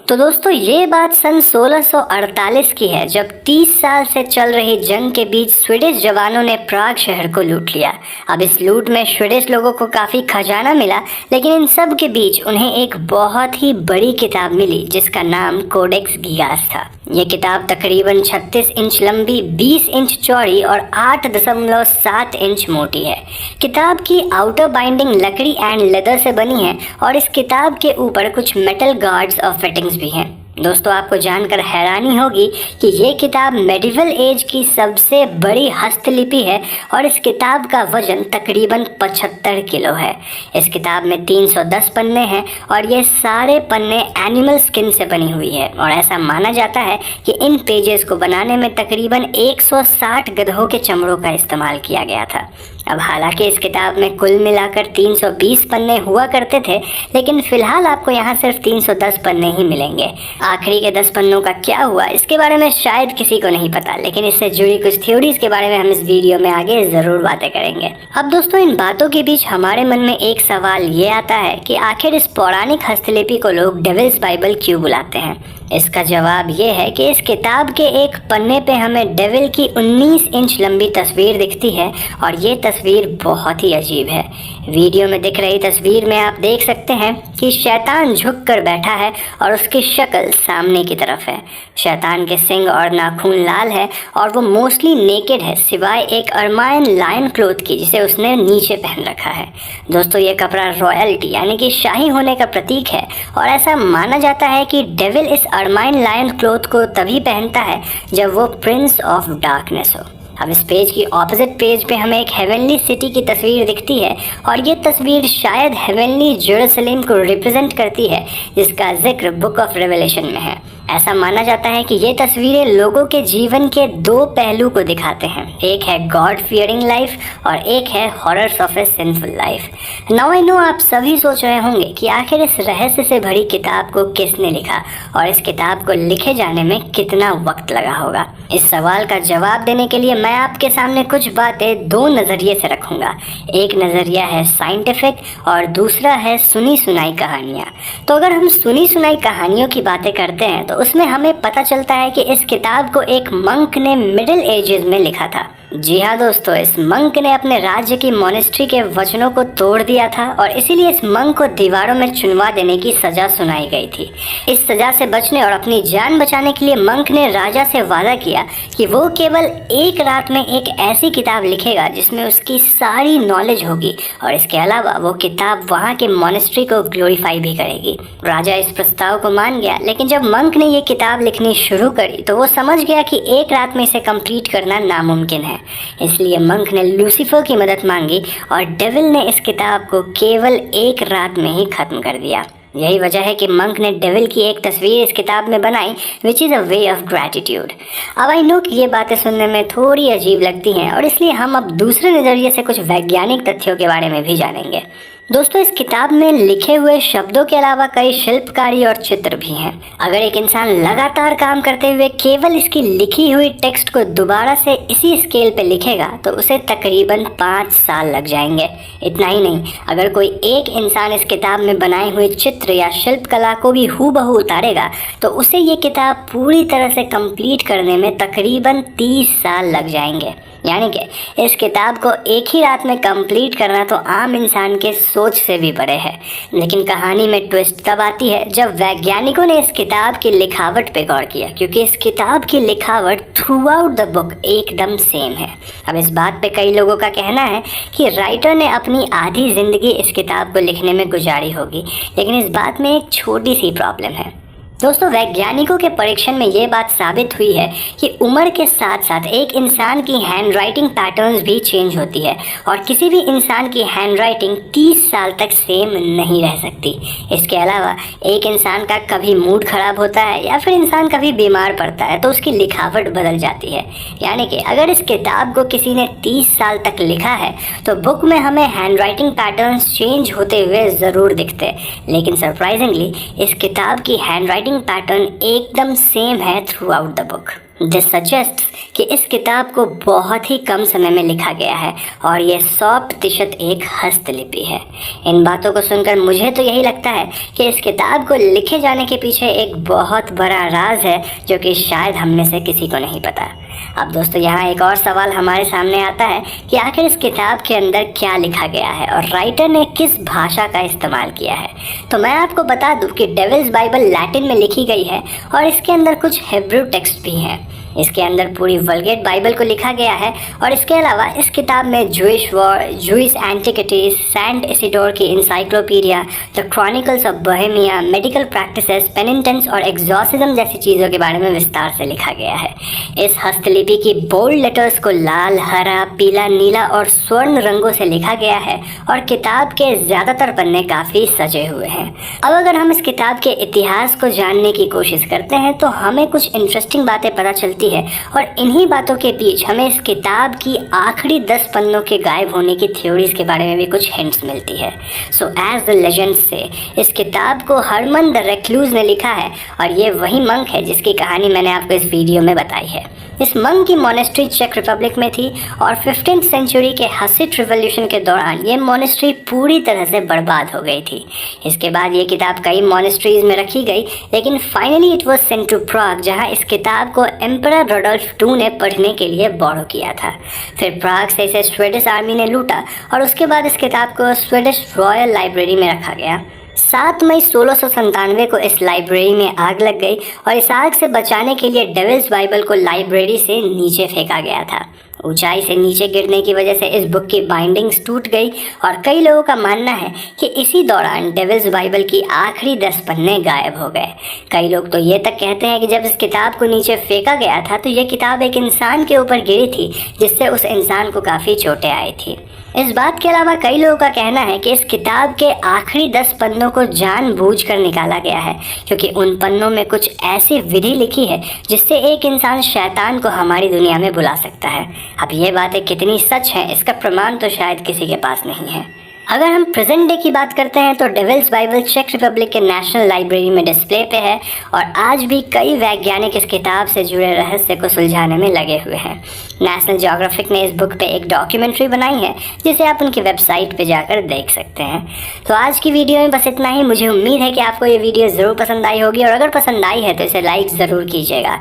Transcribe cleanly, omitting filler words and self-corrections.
तो दोस्तों ये बात सन 1648 की है, जब 30 साल से चल रही जंग के बीच स्वीडिश जवानों ने प्राग शहर को लूट लिया। अब इस लूट में स्वीडिश लोगों को काफ़ी खजाना मिला, लेकिन इन सब के बीच उन्हें एक बहुत ही बड़ी किताब मिली जिसका नाम कोडेक्स गिगास था। ये किताब तकरीबन 36 इंच लंबी, 20 इंच चौड़ी और 8.7 इंच मोटी है। किताब की आउटर बाइंडिंग लकड़ी एंड लेदर से बनी है और इस किताब के ऊपर कुछ मेटल गार्ड्स और फिटिंग्स भी हैं। दोस्तों आपको जानकर हैरानी होगी कि ये किताब मेडिवल एज की सबसे बड़ी हस्तलिपि है और इस किताब का वजन तकरीबन 75 किलो है। इस किताब में 310 पन्ने हैं और ये सारे पन्ने एनिमल स्किन से बनी हुई है और ऐसा माना जाता है कि इन पेजेस को बनाने में तकरीबन 160 गधों के चमड़ों का इस्तेमाल किया गया था। अब हालांकि इस किताब में कुल मिलाकर 320 पन्ने हुआ करते थे, लेकिन फिलहाल आपको यहाँ सिर्फ 310 पन्ने ही मिलेंगे। आखिरी के 10 पन्नों का क्या हुआ इसके बारे में शायद किसी को नहीं पता, लेकिन इससे जुड़ी कुछ थ्योरीज के बारे में हम इस वीडियो में आगे जरूर बातें करेंगे। अब दोस्तों इन बातों के बीच हमारे मन में एक सवाल ये आता है कि आखिर इस पौराणिक हस्तलिपि को लोग डेविल्स बाइबल क्यों बुलाते हैं। इसका जवाब ये है कि इस किताब के एक पन्ने पे हमें डेविल की 19 इंच लंबी तस्वीर दिखती है और ये तस्वीर बहुत ही अजीब है। वीडियो में दिख रही तस्वीर में आप देख सकते हैं कि शैतान झुक कर बैठा है और उसकी शक्ल सामने की तरफ है। शैतान के सिंग और नाखून लाल है और वो मोस्टली नेकेड है, सिवाय एक अरमाइन लायन क्लोथ की जिसे उसने नीचे पहन रखा है। दोस्तों ये कपड़ा रॉयल्टी यानी कि शाही होने का प्रतीक है और ऐसा माना जाता है कि डेविल इस अरमाइन लायन क्लोथ को तभी पहनता है जब वो प्रिंस ऑफ डार्कनेस हो। अब इस पेज की ऑपोजिट पेज पे हमें एक हेवनली सिटी की तस्वीर दिखती है और ये तस्वीर शायद हेवनली जेरूसलम को रिप्रेजेंट करती है जिसका जिक्र बुक ऑफ रेवलेशन में है। ऐसा माना जाता है कि ये तस्वीरें लोगों के जीवन के दो पहलू को दिखाते हैं, एक है गॉड फियरिंग लाइफ और एक है horrors of A sinful life. Now I know आप सभी सोच रहे होंगे कि आखिर इस रहस्य से भरी किताब को किसने लिखा और इस किताब को लिखे जाने में कितना वक्त लगा होगा। इस सवाल का जवाब देने के लिए मैं आपके सामने कुछ बातें दो नज़रिए से रखूंगा। एक नज़रिया है साइंटिफिक और दूसरा है सुनी सुनाई कहानियाँ। तो अगर हम सुनी सुनाई कहानियों की बातें करते हैं तो उसमें हमें पता चलता है कि इस किताब को एक मंक ने मिडिल एजेस में लिखा था। जी हाँ दोस्तों, इस मंक ने अपने राज्य की मोनेस्ट्री के वचनों को तोड़ दिया था और इसीलिए इस मंक को दीवारों में चुनवा देने की सजा सुनाई गई थी। इस सजा से बचने और अपनी जान बचाने के लिए मंक ने राजा से वादा किया कि वो केवल एक रात में एक ऐसी किताब लिखेगा जिसमें उसकी सारी नॉलेज होगी और इसके अलावा वो किताब वहाँ के मोनेस्ट्री को ग्लोरीफाई भी करेगी। राजा इस प्रस्ताव को मान गया, लेकिन जब मंक ने ये किताब लिखनी शुरू करी तो वो समझ गया कि एक रात में इसे कंप्लीट करना नामुमकिन है। इसलिए मंक ने लूसीफर की मदद मांगी और डेविल ने इस किताब को केवल एक रात में ही खत्म कर दिया। यही वजह है कि मंक ने डेविल की एक तस्वीर इस किताब में बनाई, which is a way of gratitude. अब आई नो कि ये बातें सुनने में थोड़ी अजीब लगती हैं और इसलिए हम अब दूसरे नज़रिए से कुछ वैज्ञानिक तथ्यों के बारे में भी जानेंगे। दोस्तों इस किताब में लिखे हुए शब्दों के अलावा कई शिल्पकारी और चित्र भी हैं। अगर एक इंसान लगातार काम करते हुए केवल इसकी लिखी हुई टेक्स्ट को दोबारा से इसी स्केल पे लिखेगा तो उसे तकरीबन 5 साल लग जाएंगे। इतना ही नहीं, अगर कोई एक इंसान इस किताब में बनाए हुए चित्र या शिल्पकला को भी हूबहू उतारेगा तो उसे ये किताब पूरी तरह से कंप्लीट करने में तकरीबन 30 साल लग जाएंगे। यानी कि इस किताब को एक ही रात में कंप्लीट करना तो आम इंसान के सोच से भी बड़े है। लेकिन कहानी में ट्विस्ट तब आती है जब वैज्ञानिकों ने इस किताब की लिखावट पे गौर किया, क्योंकि इस किताब की लिखावट थ्रू आउट द बुक एकदम सेम है। अब इस बात पे कई लोगों का कहना है कि राइटर ने अपनी आधी जिंदगी इस किताब को लिखने में गुजारी होगी, लेकिन इस बात में एक छोटी सी प्रॉब्लम है। दोस्तों वैज्ञानिकों के परीक्षण में ये बात साबित हुई है कि उम्र के साथ साथ एक इंसान की हैंडराइटिंग पैटर्न्स भी चेंज होती है और किसी भी इंसान की हैंडराइटिंग 30 साल तक सेम नहीं रह सकती। इसके अलावा एक इंसान का कभी मूड खराब होता है या फिर इंसान कभी बीमार पड़ता है तो उसकी लिखावट बदल जाती है। यानी कि अगर इस किताब को किसी ने 30 साल तक लिखा है तो बुक में हमें हैंडराइटिंग पैटर्न्स चेंज होते हुए ज़रूर दिखते, लेकिन सरप्राइजिंगली इस किताब की हैंडराइटिंग पैटर्न एकदम सेम है through out the book. This suggest कि इस किताब को बहुत ही कम समय में लिखा गया है और ये 100% एक हस्तलिपि है। इन बातों को सुनकर मुझे तो यही लगता है कि इस किताब को लिखे जाने के पीछे एक बहुत बड़ा राज है जो कि शायद हम में से किसी को नहीं पता। अब दोस्तों, यहाँ एक और सवाल हमारे सामने आता है कि आखिर इस किताब के अंदर क्या लिखा गया है और राइटर ने किस भाषा का इस्तेमाल किया है। तो मैं आपको बता दूं कि डेविल्स बाइबल लैटिन में लिखी गई है और इसके अंदर कुछ हिब्रू टेक्स्ट भी हैं। इसके अंदर पूरी वल्गेट बाइबल को लिखा गया है और इसके अलावा इस किताब में Jewish war, Jewish antiquities, Saint Isidore की encyclopedia, the chronicles of Bohemia, medical practices, penitence और एग्जॉर्सिज्म जैसी चीज़ों के बारे में विस्तार से लिखा गया है। इस हस्तलिपि की बोल्ड लेटर्स को लाल, हरा, पीला, नीला और स्वर्ण रंगों से लिखा गया है और किताब के ज़्यादातर पन्ने काफ़ी सजे हुए हैं। अब अगर हम इस किताब के इतिहास को जानने की कोशिश करते हैं तो हमें कुछ इंटरेस्टिंग बातें पता चलती है और इन्हीं बातों के बीच हमें इस किताब की आखिरी 10 पन्नों के गायब होने की थ्योरीज के बारे में भी कुछ हिंट्स मिलती है। सो एज द लेजेंड्स से इस किताब को हरमन द रेक्लूज ने लिखा है और ये वही मंक है जिसकी कहानी मैंने आपको इस वीडियो में बताई है। इस मंक की मोनेस्ट्री चेक रिपब्लिक में थी और 15th सेंचुरी के हसिड रिवॉल्यूशन के दौरान ये मोनेस्ट्री पूरी तरह से बर्बाद हो गई थी। इसके बाद ये किताब कई मोनेस्ट्रीज में रखी गई, लेकिन finally it was sent to Prague, जहां इस किताब को एम्परर रोडोल्फ II ने पढ़ने के लिए बोरो किया था। फिर प्राग से इसे स्वीडिश आर्मी ने लूटा और उसके बाद इस किताब को स्वीडिश रॉयल लाइब्रेरी में रखा गया। 7 मई 1697 को इस लाइब्रेरी में आग लग गई और इस आग से बचाने के लिए डेविल्स बाइबल को लाइब्रेरी से नीचे फेंका गया था। ऊंचाई से नीचे गिरने की वजह से इस बुक की बाइंडिंग्स टूट गई और कई लोगों का मानना है कि इसी दौरान डेविल्स बाइबल की आखिरी 10 पन्ने गायब हो गए। कई लोग तो ये तक कहते हैं कि जब इस किताब को नीचे फेंका गया था तो यह किताब एक इंसान के ऊपर गिरी थी, जिससे उस इंसान को काफ़ी चोटें आई थी। इस बात के अलावा कई लोगों का कहना है कि इस किताब के आखिरी 10 पन्नों को जानबूझकर निकाला गया है क्योंकि उन पन्नों में कुछ ऐसी विधि लिखी है जिससे एक इंसान शैतान को हमारी दुनिया में बुला सकता है। अब ये बातें कितनी सच हैं इसका प्रमाण तो शायद किसी के पास नहीं है। अगर हम प्रेजेंट डे की बात करते हैं तो डेविल्स बाइबल चेक रिपब्लिक के नेशनल लाइब्रेरी में डिस्प्ले पे है और आज भी कई वैज्ञानिक इस किताब से जुड़े रहस्य को सुलझाने में लगे हुए हैं। नेशनल ज्योग्राफिक ने इस बुक पे एक डॉक्यूमेंट्री बनाई है जिसे आप उनकी वेबसाइट पे जाकर देख सकते हैं। तो आज की वीडियो में बस इतना ही। मुझे उम्मीद है कि आपको ये वीडियो ज़रूर पसंद आई होगी और अगर पसंद आई है तो इसे लाइक ज़रूर कीजिएगा।